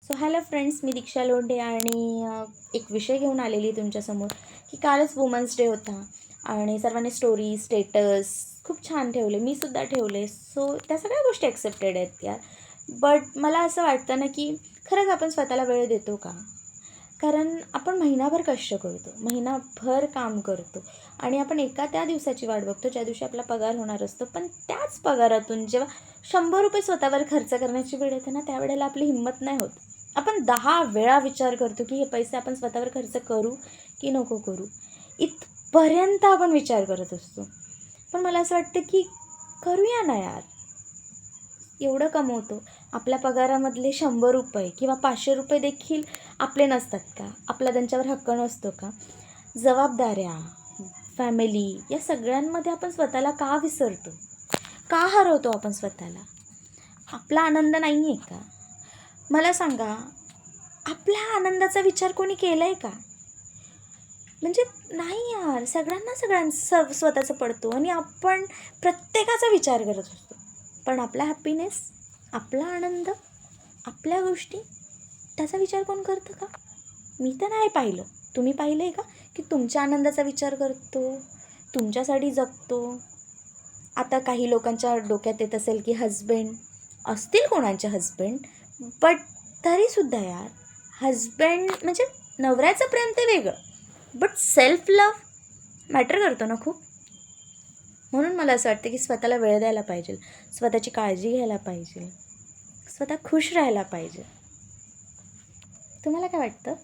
So hello friends, मी दीक्षा लोंढे आणि एक विषय घेऊन आलेली तुमच्यासमोर की कालच वुमन्स डे होता आणि सर्वांनी स्टोरी स्टेटस खूप छान ठेवले, मी सुद्धा ठेवले. सो त्या सगळ्या गोष्टी ॲक्सेप्टेड आहेत यार. बट मला असं वाटतं ना की खरंच आपण स्वतःला वेळ देतो का? कारण आपण महिनाभर कष्ट करतो, महिनाभर काम करतो आणि आपण एका त्या दिवसाची वाट बघतो ज्या दिवशी आपला पगार होणार असतो. पण त्याच पगारातून जेव्हा ₹100 स्वतःवर खर्च करण्याची वेळ येते ना, त्यावेळेला आपली हिंमत नाही होत. आपण 10 वेळा विचार करतो की हे पैसे आपण स्वतःवर खर्च करू की नको करू. इथपर्यंत आपण विचार करत असतो. पण मला असं वाटतं की करूया ना यार. एवढं कमवतो, आपल्या पगारामधले ₹100 किंवा ₹500 देखील आपले नसतात का? आपला त्यांच्यावर हक्क नसतो का? जबाबदाऱ्या, फॅमिली या सगळ्यांमध्ये आपण स्वतःला का विसरतो? का हरवतो आपण स्वतःला? आपला आनंद नाही आहे का? मला सांगा, आपल्या आनंदाचा विचार कोणी केला आहे का? म्हणजे नाही यार, सगळ्यांना स्वतःचं पडतो आणि आपण प्रत्येकाचा विचार करत असतो. पण आपला हॅपीनेस, आपला आनंद, आपल्या गोष्टी त्याचा विचार कोण करतं का? मी तर नाही पाहिलं. तुम्ही पाहिलं आहे का की तुमच्या आनंदाचा विचार करतो, तुमच्यासाठी जगतो? आता काही लोकांच्या डोक्यात येत असेल की हजबंड असतील, कोणाचे हजबंड, बट तरीसुद्धा यार, हजबंड म्हणजे नवऱ्याचं प्रेम ते वेगळं, बट सेल्फ लव्ह मॅटर करतो ना खूप. म्हणून मला असं वाटतं की स्वतःला वेळ द्यायला पाहिजे, स्वतःची काळजी घ्यायला पाहिजे, स्वतः खुश राहायला पाहिजे. तुम्हाला काय वाटतं?